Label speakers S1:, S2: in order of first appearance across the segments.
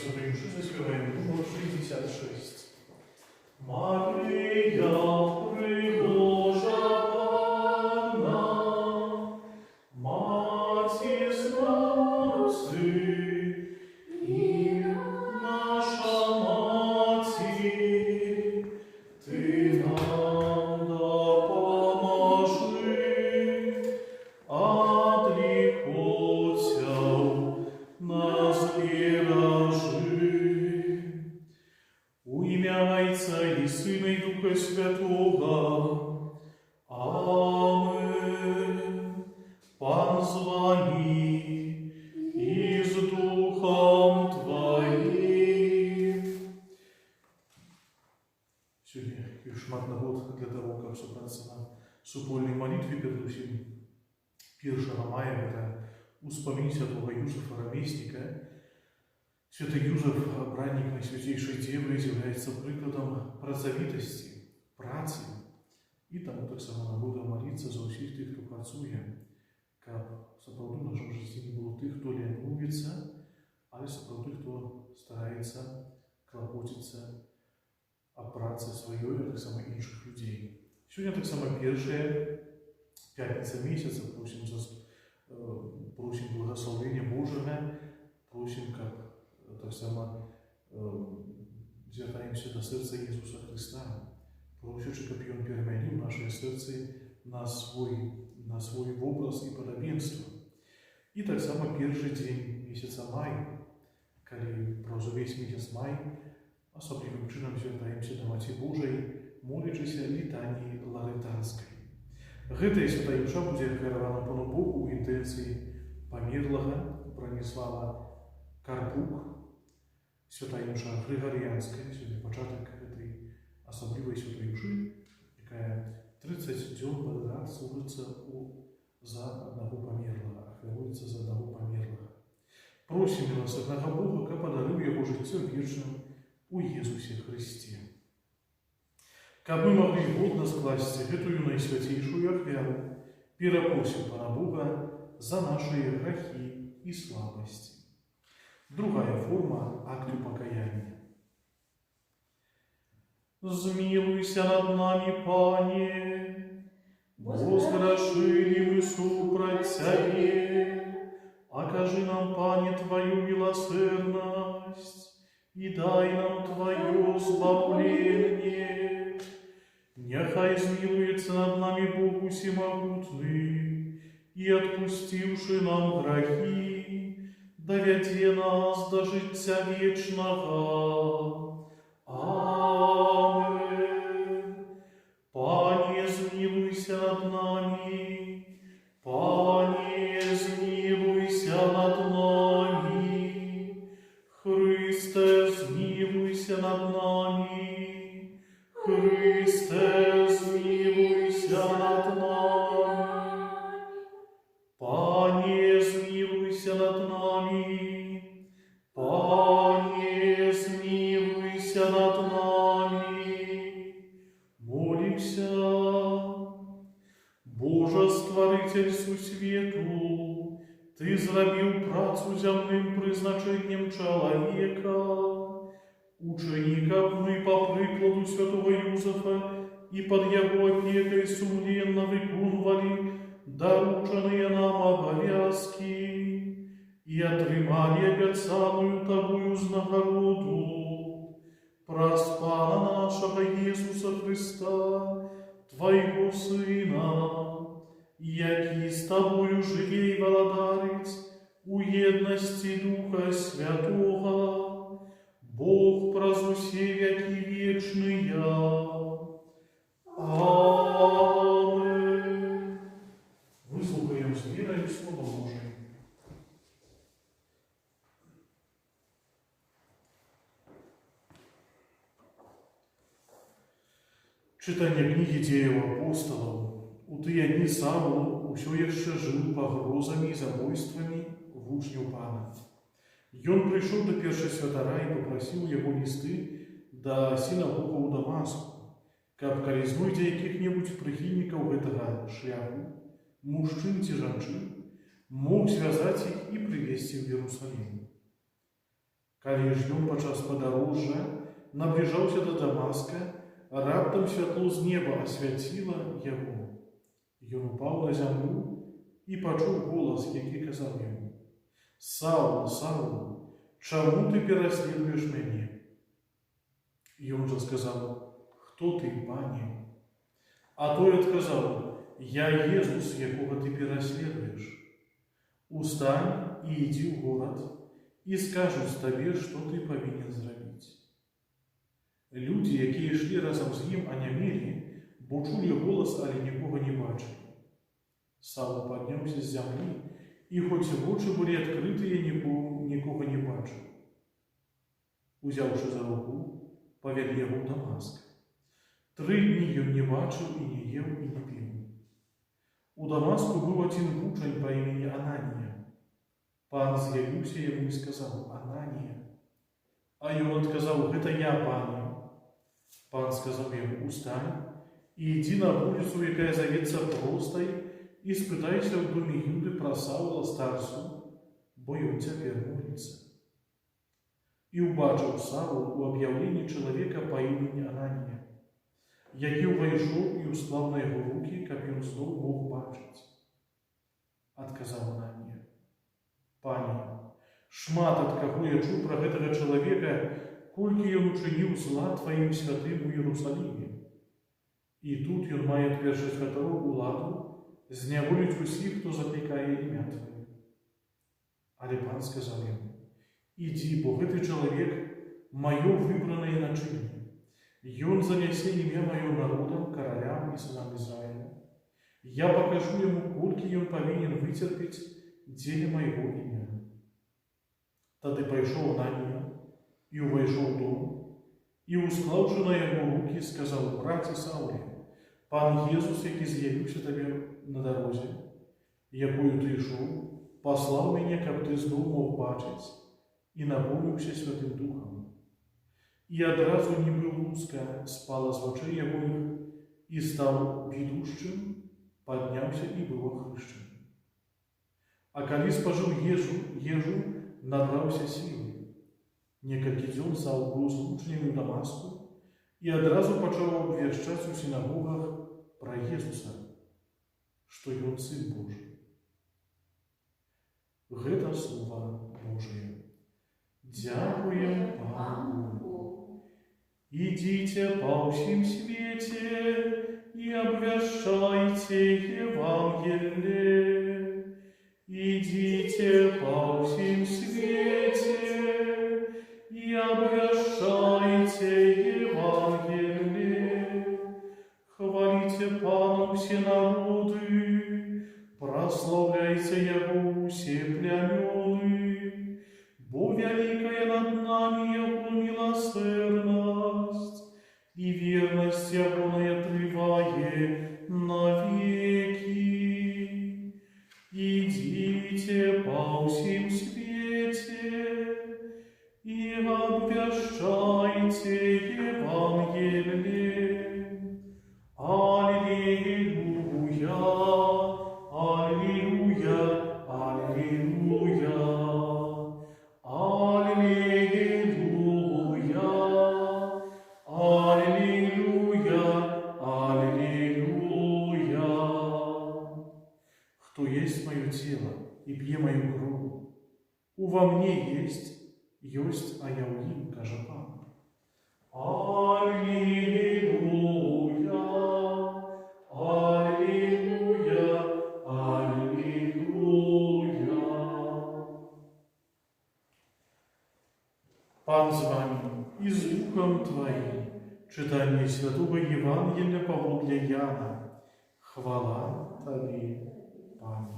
S1: Святой Мши заспеваем номер 66. Мария, пригожа Панна, Маті спаси, і наша Маті, Ти нам допоможи, от лихоцяв нас бережи. У ім'я Отця і Сина і Духа Святого. Амен. Пан з вами і з Духом Твоим. Сегодня шмат нагод для того, как собраться на супольной молитве перед усім 1 мая, это успомин святого Юзефа Рамесника. Святой Юзеф, бранник Найсвятейшей Девы, является прикладом працовитости, працы, и тому так само нагода молиться за усіх тих, хто працює, каб сапраўду в нашому житті не було тих, хто лінується, але сапраўду тих, хто старається клопотиться о праці своєї, а так само інших людей. Сьогодні так само перша п'ятниця місяця, просим благословення Божого, просим, как так само звертаемся до серця Ісуса Христа, просячи, щоб Він перемінив наше серце на свой образ і подобенство. І так само перший день місяця май, коли пройде весь місяць май, особливим чином звертаемся до Маті Божої, молячися літанії лаританської. Гэтая святая мша будзе ахвяравана Пану Богу ў інтэнцыі памерлага Браніслава Карпук, святая мша Григоріянская, сёння пачатак гэтай асаблівай святой мшы, якая 30 дзён падрад служыцца за аднаго памерлага, ахвяруецца за аднаго памерлага. Просім міласэрнага Бога, каб падарыў яго жыццё вечным у Езусе Христе. Каб мы могли годно скласці гэтую найсвятейшую ахвяру, перапросім Пана Бога за наши грехи и слабости. Другая форма акту покаяния. Змилуйся над нами, Пане, возгрешили мы супроть Тебе, окажи нам, Пане, Твою милосердность и дай нам Твое избавление. Нехай змилуется над нами Бог Всемогутный, и, отпустивши нам грехи, доведе нас до життя вечного. Амен. Пане, змилуйся над нами, Пане, змилуйся над нами, Христе, змилуйся над нами, Христе, змилуйся над нами. Пане, змилуйся над нами, Пане, змилуйся над нами. Молимся. Боже, Створитель сусвету, Ты зробив працу земним призначенням чоловіка. Учени, как мы по прикладу святого Юзефа и под его опекой сумленно виконували дорученные нам обовязки и отримали обещанную Тобою нагороду проспана нашего Иисуса Христа, Твоего Сына, який с Тобою живей володарить у едности Духа Святого, Бог прозусе веки вечные. Амен. Выслухаем с верой Слово Божие. Читание книги Деяў апостолов. У тыя дні Савл усё яшчэ жыў пагрозамі і забойствамі вучняў Пана. Ён прыйшоў да першасвятара і папрасіў яго лісты да сінагогаў Дамаску, каб калі знойдзе якіх-небудзь прыхільнікаў гэтага шляху, мужчын ці жанчын, мог звязаць іх і прывесці ў Иерусалим. Калі ж ён падчас падарожжа набліжаўся да Дамаска, раптам святло з неба асвяціла яго. Ён упаў на зямлю і пачуў голас, які казаў яму: «Саул, Саул, чаму ты пераследуеш мяне?» Ён жа сказаў: «Хто ты, пане?» А той адказаў: «Я Езус, якога ты пераследуеш. Устань і ідзі ў горад, і скажуць табе, што ты павінен зрабіць». Людзі, якія ішлі разам з ім, анямелі, бо чулі голас, але нікога не бачылі. Саул падняўся з зямлі, і хоць вочы былі адкрытыя, нікога не бачыў. Узяўшы за руку, павялі яго ў Дамаск. 3 дні ён не бачыў і не еў і не піў. У Дамаску быў адзін вучань па імені Ананія. Пан з'явіўся яму і сказаў: «Ананія». А ён адказаў: «Гэта я, пане». Пан сказаў яму: «Устань і ідзі на вуліцу, якая завецца Простай, і спытайся ў доме Юды пра Саула старцу, бо ён цяпер моліцца». І ўбачыў Саул у аб'яўленні чалавека па імені Ананія, які ўвайшоў і усклаў на яго рукі, каб ён зноў мог бачыць. Адказаў Ананія: «Пане, шмат ад каго я чуў пра гэтага чалавека, колькі ён учыніў зла тваім святым у Іерусаліме. І тут ён мае твердую святару уладу зняволіць усіх, хто заклікае імя твоє». Але пан сказаў яму: «Ідзі, бо гэты чалавек маё выбранае начынне. Ён занясе імя маё народам, каралям і сынам Ізраіля. Я пакажу яму, колькі ён павінен выцерпець дзеля майго імя». Тады пайшоў Ананія і ўвайшоў у дом, і, усклаўшы на яго рукі, сказаў: «Браце Сауле, пан Езус, які з'явіўся табе на дарозе, якою ты ішоў, паслаў мяне, каб ты зноў мог бачыць і напоўніўся Святым Духам». І адразу нібы луска спала з вачэй ягоных, і стаў відушчым, падняўся і быў ахрышчаны. А калі спажыў ежу, набраўся сілы. Некалькі дзён Саул быў з вучнямі ў Дамаску і адразу пачаў абвяшчаць у сінагогах пра Езуса, што ён Сын Божы. Гэта слова Божие. Дзякуем Пану. «Идите по всем свете и обвящайте Евангелие. Идите по всем свете и обвящайте Евангелие. Хвалите Пана все народы, прославляйте Его все племены, бо великая над нами Его милосердность, и верность Его трывает навеки. Идите по всем свете и обвящайте Евангелие. Аллилуйя, аллилуйя, аллилуйя. Аллилуйя, аллилуйя, аллилуйя. Кто есть мое тело и пье мою кровь, во мне есть, а я у ним, каже Пан. Аллилуйя, аллилуйя, аллилуйя. Пан з вами і з Духом Твоим. Читання Святого Євангелія паводле Яна. Хвала Тобі, Пане.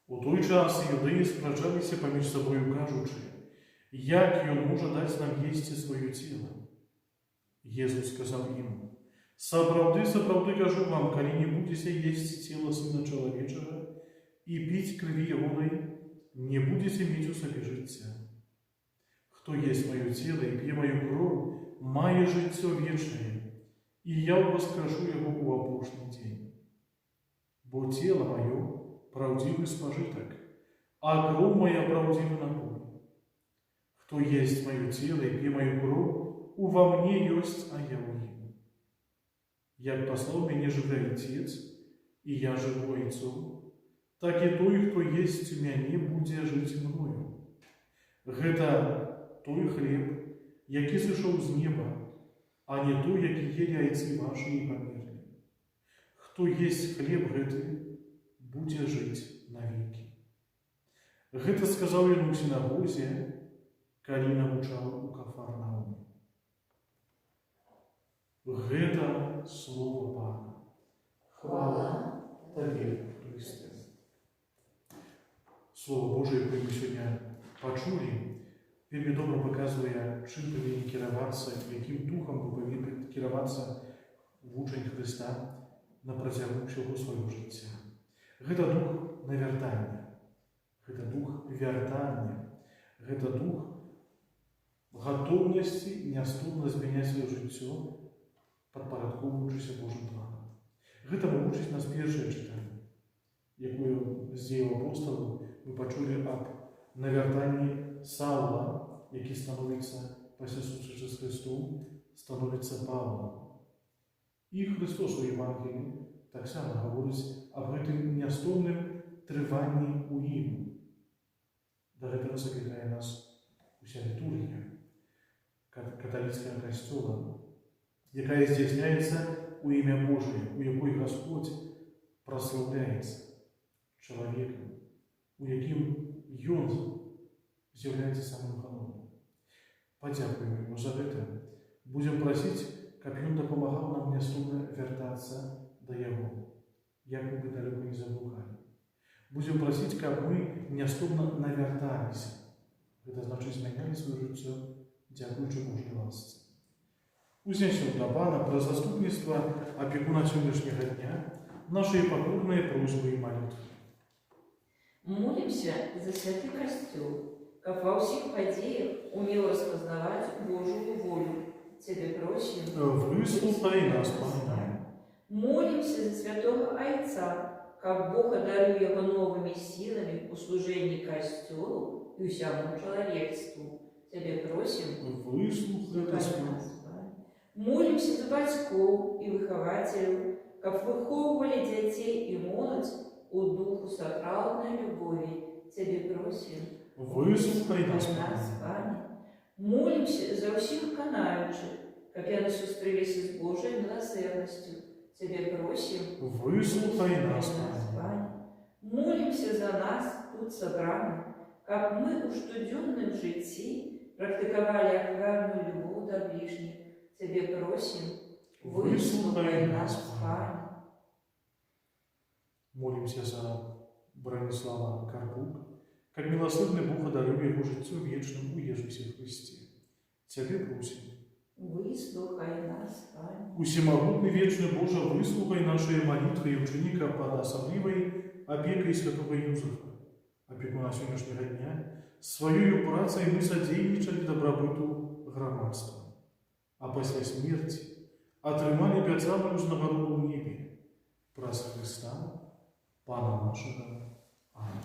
S1: У той час юдеї спрачалися поміж собою, кажучи: «Як ён може даць нам їсти своє тіло?» Єзус сказав їм: «Сапраўды, сапраўды кажу вам, калі не будете їсти тіло Сына Чоловічого і пить крові Ягоной, не будете мець у собі життя. Хто єсть моє тіло і п'є мою кров, має життя вічне, і я воскрешу його у опошній день. Бо тіло моє – правдивий спожиток, а кров моя – правдивий напой. Кто есть мое тело и пьет мою кровь, во мне есть, а я у ему. Як послал меня живой Отец, и я живу Отцом, так и той, кто есть у меня, будет жить мною. Гэта той хлеб, який зійшов з неба, а не той, який ели отцы ваши и померли. Кто есть хлеб гэты, будет жить навеки. Гэта сказал ему в синагозе, калі навучаў у Кафарнауме. Гэта слово Пана. Хвала Тебе, Христе. Слово Божие, якое мы сегодня почули, вельмі добра показывае, чым павінен кіравацца, якім духам мы павінны кіравацца вучань Христа на працягу ўсяго свайго жыцця. Гэта дух навяртання, гэта дух вяртання, гэта дух готовности неаступна змяняць сваё жыццё, падпарадкоўваючыся Божым планам. Гэтаму вучыць нас першае чытанне, якое з дзеяў апосталаў мы пачулі аб навяртанні Саула, які становіцца пасля сустрэчы з Христом, становіцца Павлам. І Христос у Евангеліі таксама гаворыць аб гэтым нястомным трыванні ў ім. Да гэтага заклікае нас уся літургія каталіцкага касцёла, якая здзяйсняецца у імя Божие, у якой Господь праслаўляецца чалавекам, у якім Ён з'яўляецца самым галоўным. Падзякуем Яму за гэта. Будзем прасіць, каб Ён дапамагаў нам нястомна вяртацца да Яго, як мы бы далёка не заблукалі. Будзем прасіць, каб мы нястомна навярталіся. Гэта значыць, змянялі сваё жыццё, дзякуючы Божай ласцы. Узнясем да Пана пра заступніцтва апекуна сённяшняга дня наши покорные просьбы и молитвы.
S2: Молимся за святый костел, как во всех подеях умел распознавать Божию волю. Тебе просим.
S1: Выслушай нас, Пане.
S2: Молимся за святого Отца, как Бог одарил его новыми силами у служения костелу и всему человечеству. Тебе просим.
S1: Выслушай нас.
S2: Молимся за батьков и выхователей, как выховывали детей и молодь у духу сакральной любови. Тебе просим.
S1: Выслушай нас,
S2: Пане. Молимся за всех канающих, как яны сустрелись с Божьей милосердностью. Тебе просим.
S1: Выслушай нас,
S2: Пане. Молимся за нас тут собраных, как мы у штуденном житии практиковали охранную любовь до ближних. Тебе просим.
S1: Выслушай нас,
S2: Пане.
S1: Молимся за Бронислава Карпук, как милосердный Бог одарил его житцу вечным у Иисусе Христе. Тебе просим.
S2: Выслухай нас, Пане.
S1: Усемогутный вечный Боже, выслухай наши молитвы и ученика под особливой опекой святого Юзефа, опекуна сегодняшнего дня, своей працей мы содейничали добробыту громадства, а после смерти отрымали обетованную нагороду в небе, праз Христа, Пана нашего. Аминь.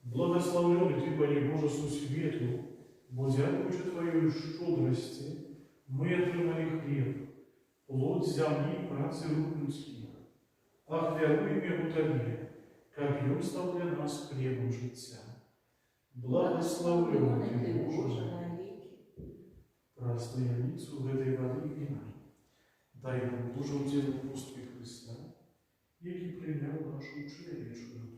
S1: Благословен Ты, Пане Боже, со свету, бо дякуючи Твоей щедрости, мы отримали хлеб, плод земли працы рук людских. Ах, вяруем Его Тебе, как Он стал для нас хлебом життя. Благословен Ты, Боже, простояницу в этой воды и вина. Дай нам, Боже, удел пустки Христа, який прийняв нашу человечную душу.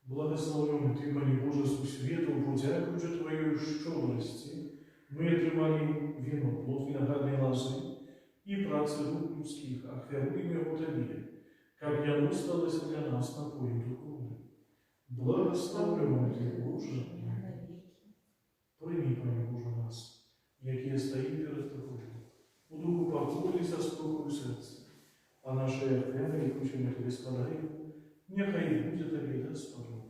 S1: Благословен Ты, Пане Боже, со свету, бо дякуючи Твоей щедрости, мы отримали вино, плод виноградной лозы и працы рук людских, охвяруем Его Тебе, как яно сталось для нас напоем духовным. Благословен Ты, Боже, прими, Пане Боже, нас, якие стоим перед Тобой, у духу покою и со спокою сердца, а наши охвяны, и пусть мы Тебе складаем, нехай будет обеда сподобно.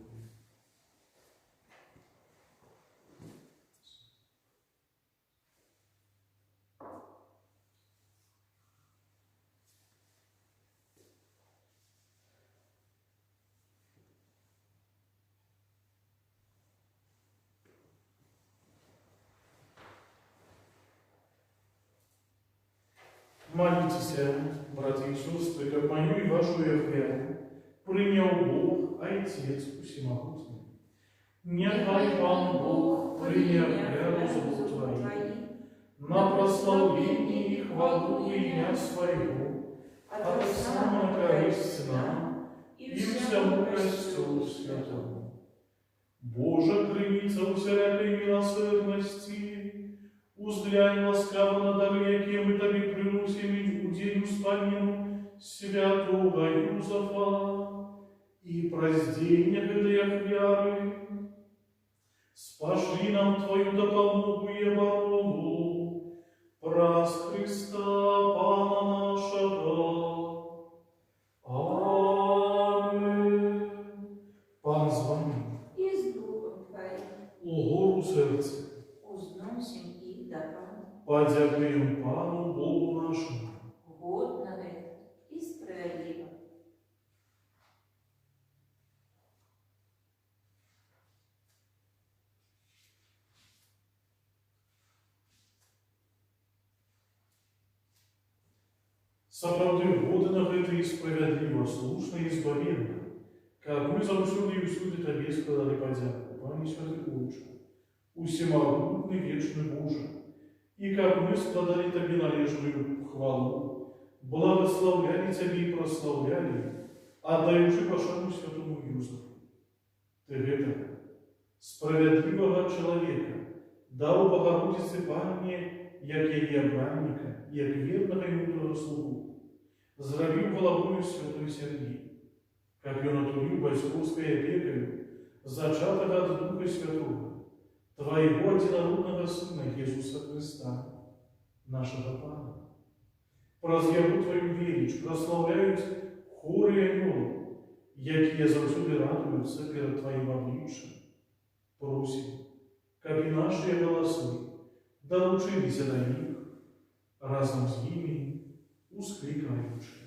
S1: Молитесь, братья и сестры, как мою и вашу веру принял Бог, Отец Всемогущий. Нехай Пан Бог принял веру зло Твои, на прославление и хвалу имя Своего, от самой корысти нам и всему костелу святому. Боже, примите всякой милосердности, узглянь ласкаво на дары, яке мы Тебе приносим удень вспомину святого Юзефа, и проздение грех веры. Спашли нам Твою допомогу и оборону, праз Христа Пана нашего. Аминь. Пан з вами.
S2: И с Духом Твоим
S1: Угору серце.
S2: узносим и до Пана.
S1: Подякуємо Пану Богу нашому.
S2: Годно это и справедливо.
S1: Сапраўды годна гэта і справядліва, слушна і збавенна, каб мы заўсёды і ўсюды Табе складалі падзяку, Пане Святы Отче, усемагутны вечны Божа, і каб мы складалі Табе належную хвалу, благословляли Тебе и прославляли, отдаючи пошану святому Юзефу. Ты гэтага справедливого человека дал Богородице Панне, як яе бранника, як верного и мудрого слугу, зрабіў головою святой Сергій, как ён отулил бацькоўскай опекою, зачатого от Духа Святого, Твоего одинородного Сына Иисуса Христа, нашего Пана. Праз Яго Твою велич прославляют хоры и анёлы, якія заўсёды радуюцца перед Твоим обличчем. Просим, каб и наши голосы долучились до них, разом с ними ускликаючи: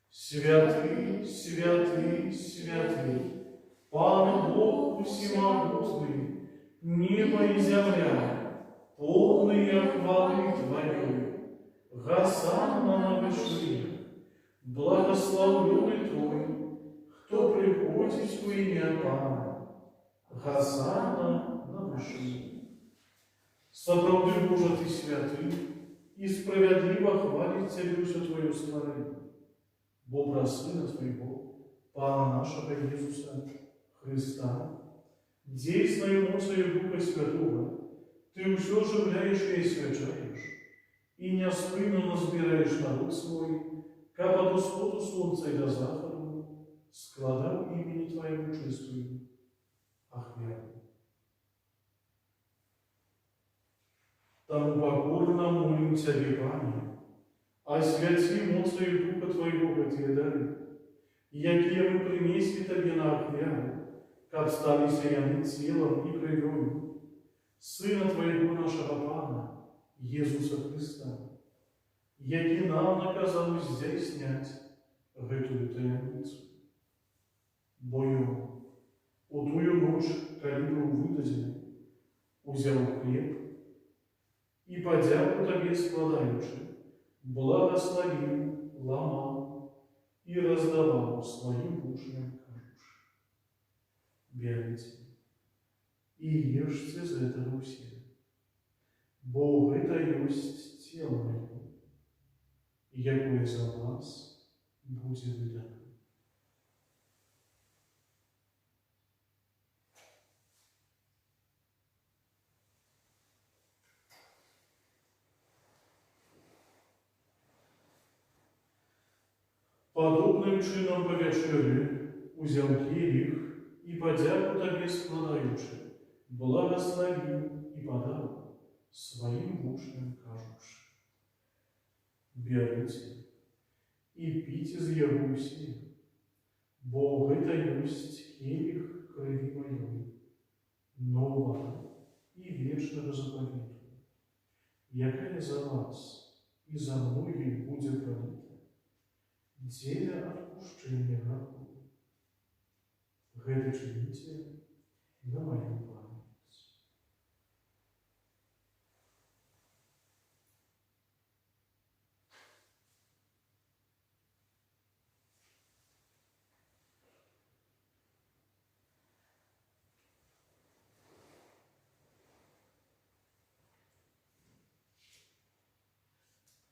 S1: Святый, святый, святый, Пан Бог всемогутный, небо и земля, полные хвалы Твоей, Госанна на вышиях, благословленный Твой, кто приходит в имя Пана, Госанна на вышиях. Сапраўды Божа Ты святый, и справедливо хвалит Тебе все Твое створение, бо праз Сына Твоего, Пана нашего Иисуса Христа, действенною мощью Духа Святого, Ты все оживляешь и освячаешь, и неоспынно назбираешь народ свой, как от восходу солнца и до заходу, складав имени Твоему чистую ахвяру. Тому покорно молим Тебе, Пане, освяти мощью Духа Твоего эти дары, якие мы принесли Тебе на ахвяру, как сталися яны телом и кровью Сына Твоего нашего Пана, Иисуса Христа, який нам наказал здійснять гэтую таємницю. Бо ён у тую ноч, калі быў выдадзены, узяў хлеб и, подяку Тебе складаючи, благословил, ломал и раздавал своим учням, кажучи: «Берите и ешьте из этого все, бо это есть тело мое, якое за вас будет выдано». Подобным чином по вечері узяв келих и, подяку Тебе складаючи, благословил и подал своим учням, кажучи: «Берите и пить из его все, бо это есть келих крови моей, нового и вечного заповеду, якая за вас и за многих будет пролита, деля отпущения грехов. Гэта чините на мою память».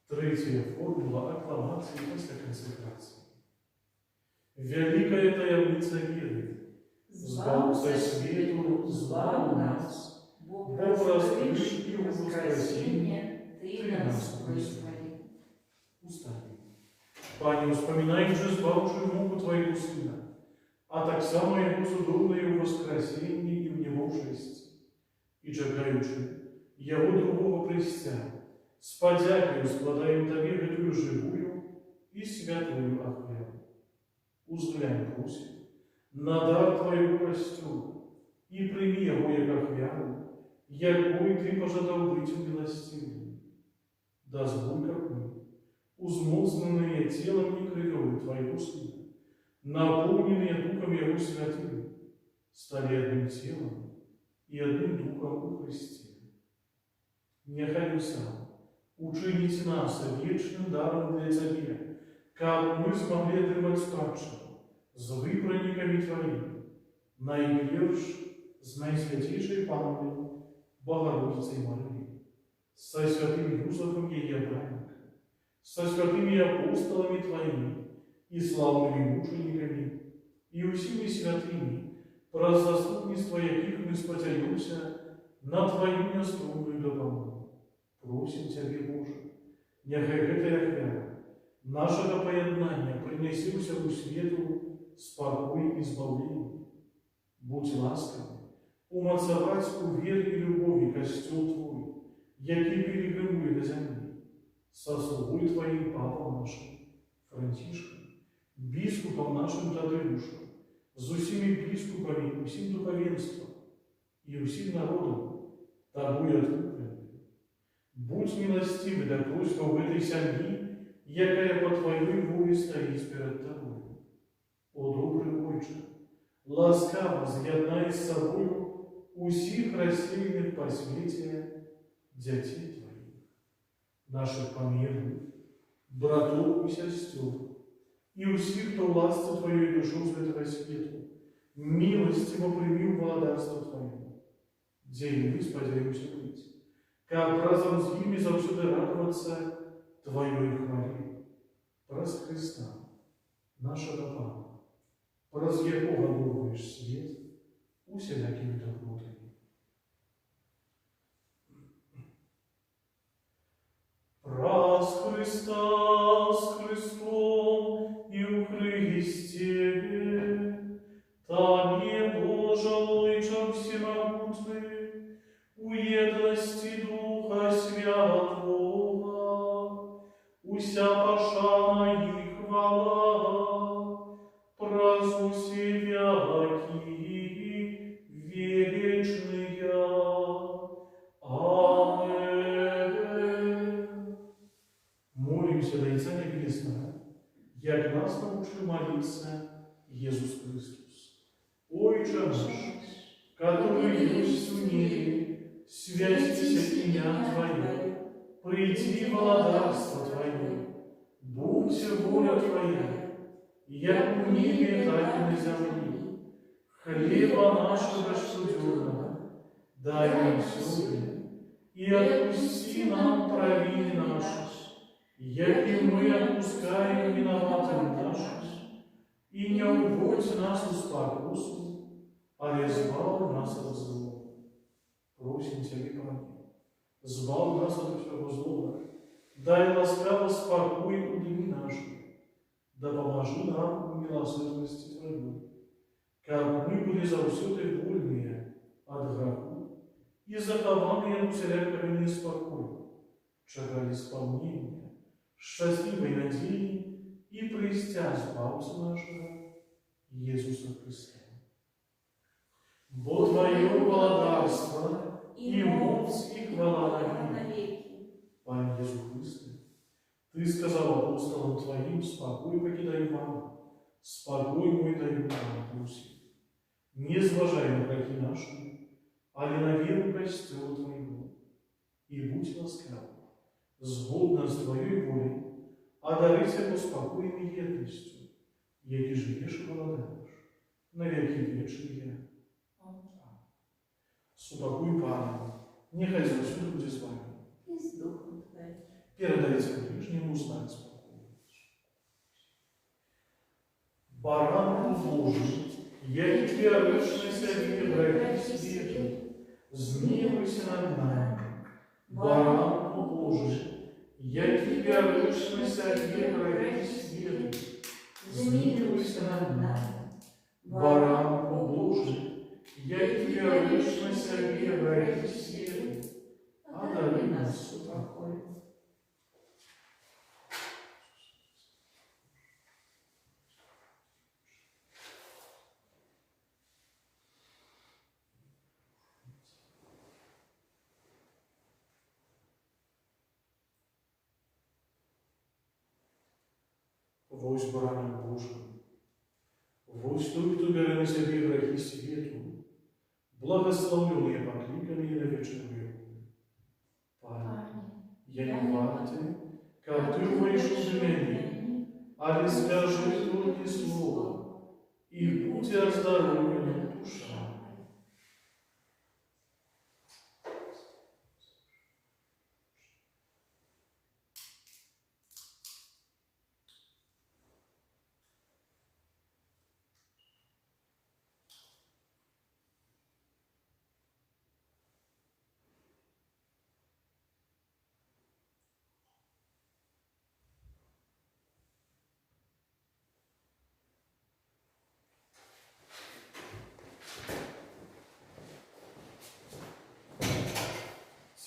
S1: Третья формула аккламации после консекрации. Великая таямница веры, збавца свету, збав нас, Бог раскрыв и воскресение, Ты нас вызволи. Устами. Пане, вспоминай же збавшую муку Твоего Сына, а так само Его судовное воскресение и в Него шесть. И чекаючи Его другого престя, с подякою складаем Тебе эту живую и святую охвяру. Узглянь, просим, на дар Твоего костюма, и прими его, як охвяру, якой Ты пожадал быть милостивым. Да сбудь, как мы, узмолзненные телом и кровью Твоего Сына, наполненные Духом Его Святым, стали одним телом и одним Духом у Христе. Нехай сам учините нас вечным даром для Тебя, как мы смогли отримать спадщину з вибранниками Твоими, найперш з найсвятейшей Панной Богородицей Марии, со святым Юзефом ее праведником, со святыми апостолами Твоими и славными мучениками, и усими святыми, про заступництво яких мы спотеремся на Твою неструнную допомогу. Просим Тебе, Боже, нехай гэтая ахвяра нашего поєднання принеси у свету спокой и избавление. Будь ласкавый, умацовать у вере и любови костел Твой, який перегримує на землі, со слугой Твоим Папом нашим, Франтишком, біскупом нашим Тадеушем, з усіми біскупами, усім духовенством и усім народом, Тобой откупленным. Будь милостивый до просьбы в этой семьи, якая по Твоей воле стоит перед Тобой. О добрый Отче, ласкаво з'єднай з собою усіх розсіяних по світі дітей Твоїх, наших померлих, братов и сестер, и усіх, хто власти Твоєю душу з этого світу, милостиво прими в владарство Твое, где и мы сподіваємося быть, как разом с ними завсюди радоваться Твоей хвале, праз Христа, нашего Пана, праз якого головуєш світ усілякими добротами. Праз Христа с Христом и у Христе, Тебе, Боже, Отче всемогутный, у едности Духа Святого, уся пошана и хвала, праз усе вяки вечные. Амен. Молимся до Отца Небесного, як нас научил молиться Иисус Христос. Отче наш, который есть в небе, святится имя Твое, приди владарство Твое, будься воля Твоя, як в небе, так и на земле. Хлеба нашего штуденного дай нам сегодня, и отпусти нам провины наши, яки мы отпускаем виноватым нашим, и не уводь нас в спокусу, а избав нас от зла. Просим Тебя, Пане, збав нас от всего злого, дай ласкаво спокой у дни наши, да поможи нам в милосердности Твоей, как мы были завсюди вольные от греху и захованные усілякого неспокою, чекали исполнения, счастливой надеи и престя Спаса нашего Иисуса Христа. Бо Твое владарство и моц и хвала навеки. Пане Иисус Христе, Ты сказал апостолам Твоим: спокой покидаю вам, спокой мой даю вам, просим. Не зважай на грехи наши, али на веру костела Твоего, и будь ласкав, згодно с Твоей волей, одарися по спокойной едностью, яки живешь и владаешь, на веки вечные. Супокой, Пане, нехай завсюди буде з вами.
S2: И с Духом Твоим.
S1: Передайте ближнему знак спокойно. Баран Божий, я и верующийся в грехи света, змилуйся над нами. Баран Божий, я и верующийся в грехи света, змилуйся над нами. Баран Божий, я и верующийся в грехи света, одари нас упокой. Вось барана Божий, вось той, кто бере на себе грехи свету, благословленные покликами на вечную. Пане, я не варты, как ты вышел в меня, але скажи только слово, и будь оздоровлена душа.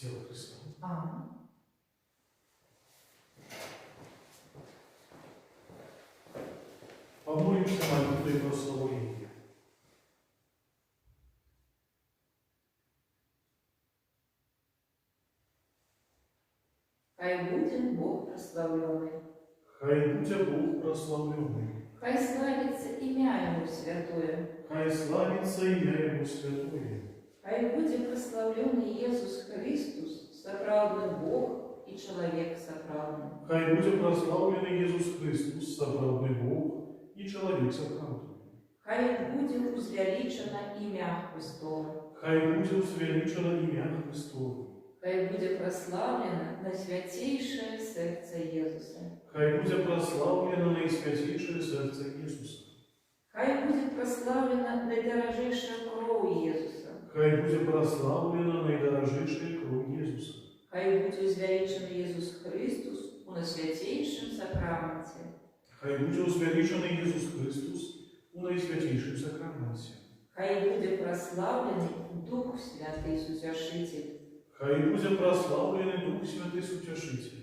S1: Тело Христа.
S2: Аминь.
S1: Помолимся молитвой прославления.
S2: Хай будет Бог прославленный.
S1: Хай буде Бог прославленный.
S2: Хай славится имя Его святое.
S1: Хай славится имя Его святое.
S2: Хай будет прославленный Иисус Христос, соправдный Бог и человек соправдный.
S1: Хай буде прославленный Иисус Христос, соправдный Бог и человек соправдный.
S2: Хай будет возвеличено имя Христово.
S1: Хай буде возвеличено имя Христово.
S2: Хай будет прославлено наисвятейшее сердце Иисуса.
S1: Хай буде прославлено наисвятейшее сердце Иисуса.
S2: Хай будет прославлена наидорожейшая кровь Иисуса.
S1: Хай буде прославлено наидорожейшая кровь Иисуса.
S2: Хай будет возвеличен Иисус Христос у наисвятейшем сакраменте.
S1: Хай буде возвеличен Иисус Христос у наисвятейшем сакраменте.
S2: Хай будет прославленный Дух Святый Сутешитель.
S1: Хай буде прославлений Дух Святий Сутешитель.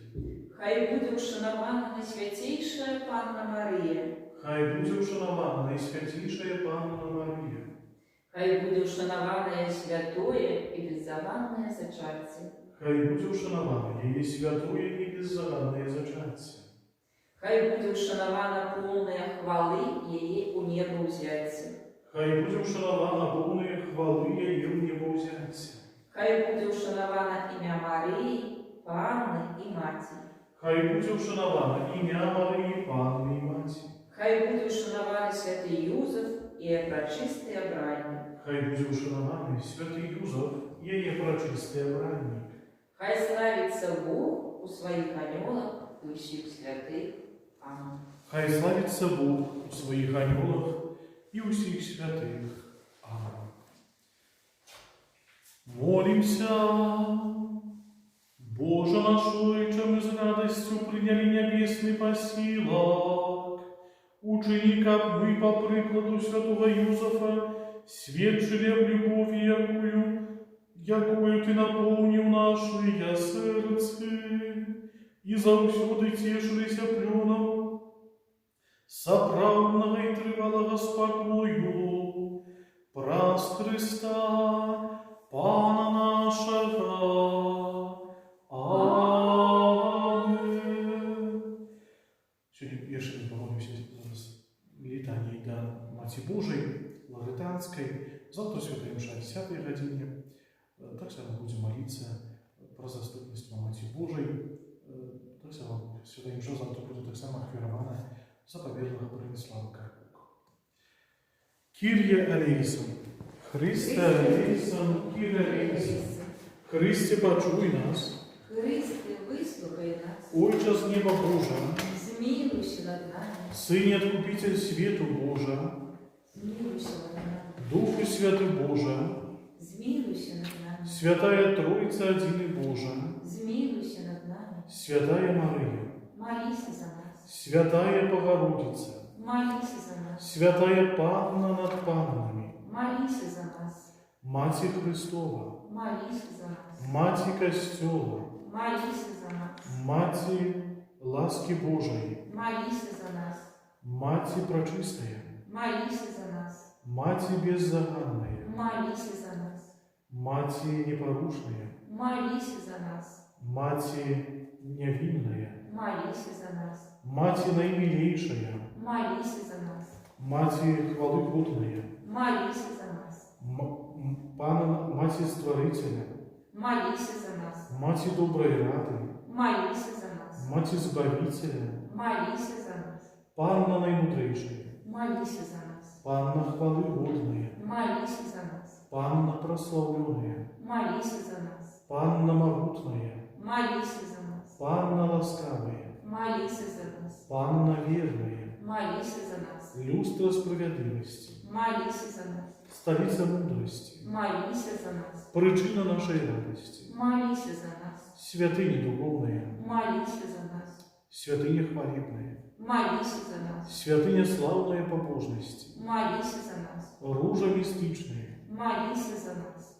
S2: Хай буде ушанована Найсвятейшая Панна Марія.
S1: Хай буде ушанована Найсвятейшая Панна Марія.
S2: Хай буде ушановане святое і беззаганне зачаття.
S1: Хай буде ушанована її святое і беззаганне зачаття.
S2: Хай буде ушанована повна хвали її у небо взяття.
S1: Хай буде ушанована повна хвали її у небо взяття.
S2: Хай буде ушанована ім'я Марії, Панни і Маті.
S1: Хай буде ушанована ім'я Марії, Панни і Маті.
S2: Хай буде ушанована святий Юзеф і пречистий обранник.
S1: Хай буде ушанований святий Юзеф, її пречистий обранник.
S2: Хай славиться Бог у своїх аньолах і усіх святих. Амінь.
S1: Хай славиться Бог у своїх аньолах і усіх святих. Амінь. Молимся, Боже наш Отче, мы с радостью приняли небесный посилок. Учини, как мы по прикладу святого Юзефа сведчили в любови, якую Ты наполнил наши сердце, и завсёды тешилися пленом соправдного и тривалого спокою праз Христа, Пана нашего. Аминь. Сегодня вешали помолимся летании до Маті Божией, Лоретанской, завтра святая мша 10 године. Так само будем молиться про заступність Маті Божией. Так само святая мша завтра буде так само ахвірована за победного Бронислава Карпука. Кирье Алейсон, Христе Алейсон, Кирье Алейсон, Христе, почуй нас.
S2: Христе, выслухай нас.
S1: Отче з неба Божа,
S2: Змилуйся над нами.
S1: Сыне Откупитель свету Божа,
S2: Змилуйся над нами.
S1: Духу Святый Божа,
S2: Змилуйся над нами.
S1: Святая Троица Единый Божа,
S2: Змилуйся над нами.
S1: Святая Мария,
S2: Молись за нас.
S1: Святая Богородица,
S2: Молись за нас.
S1: Святая Панна над паннами,
S2: Молись за нас.
S1: Матерь Христова,
S2: Молись за нас.
S1: Матерь Костела,
S2: Молись за нас.
S1: Матерь ласки Божией,
S2: Молись за нас.
S1: Матерь Пречистая,
S2: Молись за нас.
S1: Матерь Беззаганная,
S2: Молись за нас.
S1: Матерь Непорушная,
S2: Молись за нас.
S1: Матерь Невинная,
S2: Молись за нас.
S1: Матерь Наимилейшая,
S2: Молись за нас.
S1: Матерь Хвалы Годная,
S2: Молись за нас.
S1: Пана Матерь Створителя,
S2: Молись за нас.
S1: Матерь Доброй Рады,
S2: Молись за нас.
S1: Матерь Збавителя,
S2: Молись за нас.
S1: Панна Наимудрейшая,
S2: Молись за нас.
S1: Панна Хвалы Годная,
S2: Молись за нас.
S1: Панна Прославленная,
S2: Молись за нас.
S1: Панна Могутная,
S2: Молись за нас.
S1: Панна Ласкавая,
S2: Молись за нас.
S1: Панна Верная,
S2: Молись за нас.
S1: Люстра Справедливости,
S2: Молись за нас.
S1: Столица Мудрости,
S2: Молись за нас.
S1: Причина нашей радости,
S2: Молись за нас.
S1: Святыня Духовная,
S2: Молись за нас.
S1: Святыня Хвалебная,
S2: Молись за нас.
S1: Святыня Славная Побожности,
S2: Молись за нас.
S1: Ружа Мистичная,
S2: Молись за нас.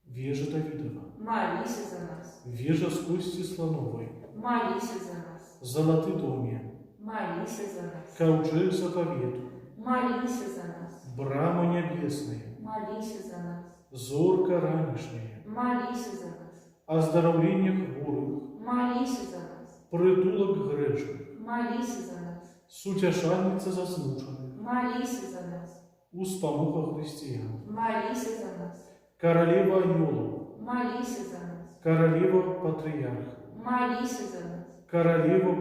S1: Вежа Давидова,
S2: Молись за нас.
S1: Вежа с кости слоновой,
S2: Молись за нас.
S1: Золотый доме,
S2: Молись за нас.
S1: Ковчег заповеду,
S2: Молись за нас.
S1: Брама небесная,
S2: Молись за нас.
S1: зорка ранешняя,
S2: Молись за нас.
S1: оздоровление хворых,
S2: Молись за нас.
S1: притулок грешных,
S2: Молись за нас.
S1: сутешальница заслушанных,
S2: Молись за нас.
S1: успомуха христиан,
S2: Молись за нас.
S1: королева аньелов,
S2: Молись за нас.
S1: королева патриархов,
S2: Молись за нас.
S1: королева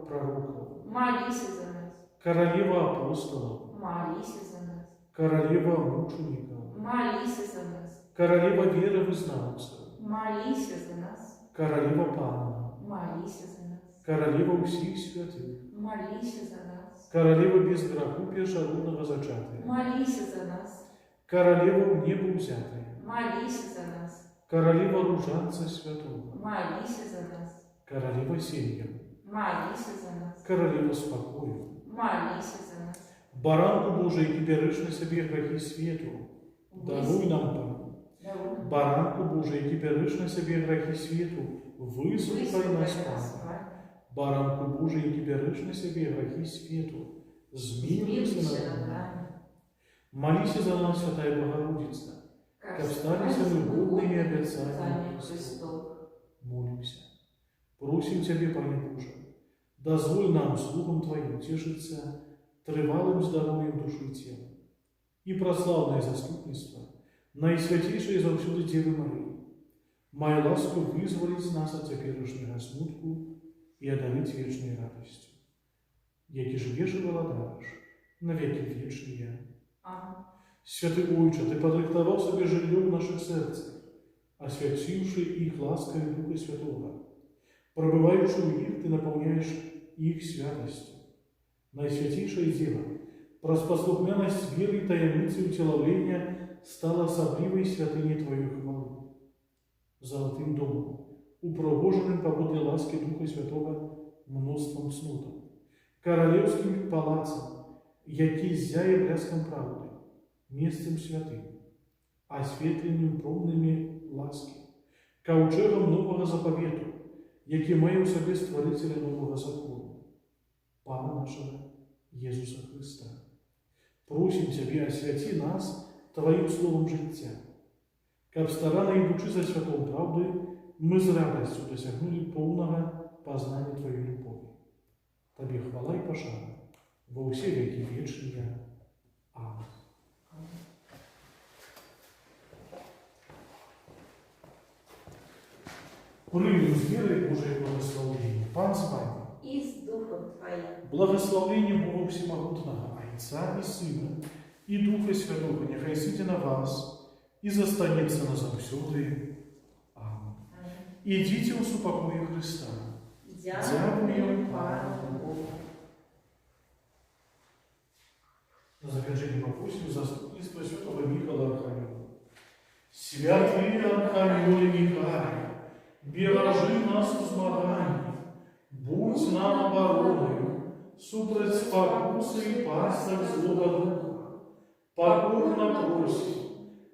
S1: пророков,
S2: Молись за нас.
S1: королева апостолов,
S2: Молись за нас.
S1: королева мучеников,
S2: Молись за нас.
S1: королева веровызнавцев,
S2: Молись за нас.
S1: королева Панна,
S2: Молись за нас.
S1: королева всех святых,
S2: Молись за нас.
S1: королева без греху першородного зачатия,
S2: Молись за нас.
S1: королева в небо взятая,
S2: Молись за нас.
S1: королева ружанца святого,
S2: Молись за нас.
S1: королева семьям,
S2: Молись за нас.
S1: королева спокою,
S2: Молись за нас.
S1: баранку Божий, які береш на собі грехи світу, даруй нам, Пане. Баранку Божий, які береш на собі грехи світу, вислухай нас, Пане. Баранку Божий, які береш на собі грехи світу, змилуйся над нами. Молися за нас, Святая Богородица, как стали самыгодными обетцания Христов. Молимся. Просим Тебе, Пане Боже, дозволь нам, слугам Твоим, тешиться тривалым здоровьем души и тела и прославное заступництво Наисвятейшей завсюду Девы Марии, мая ласку вызволить нас от теперешнего смутку и одарить вечной радостью. Яки живешь и владаешь, навеки вечные.
S2: Аминь.
S1: Святый Отче, Ты подрихтовал себе жилье в наших сердцах, освятивший их лаской Духа Святого. Пробывающий в них, Ты наполняешь их святостью. Наисвятейшее Дева, проспослухмяность веры и таямницы утеловления стала особливой святыней Твоей хвалы. Золотым домом, упровоженным по воде ласки Духа Святого множеством снутов, королевским палацом, які зяє бляском правды, местом святым, осветленным пробными ласки, ковчегом нового заповету, який має у собі створителя нового закону, Пана нашего Иисуса Христа. Просим Тебе, освяти нас Твоим словом життя, каб старанно идучи за святом правдой, мы с радостью досягнули полного познания Твоей любови. Тебе хвала и пошана во все веки вечные. Аминь. Примем с верой Божие благословение. Пан с вами.
S2: И с Духом Твоим.
S1: Благословение Бога Всемогутного, Отца и Сына, и Духа Святого, нехай сидя на вас и застанется на завсюди. Аминь.
S2: Аминь.
S1: ідіть у супокої Христа.
S2: Дякуємо Пану Богу.
S1: На завершение попросим заступничество святого Михаила Архангела. Святый Архангел Михаил, бережи нас у змаганні, будь нам обороною, супроть спокуси і пасток злого духа. Покорно просим,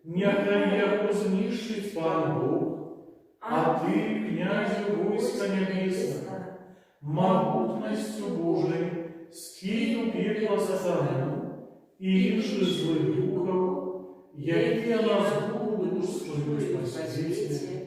S1: нехай яко знищить Пан Бог, а Ты, князю войска небесного, могутностью Божией, скинь у пекла сатану, и лиши злых духов, яки нас Богу душу свою спасите.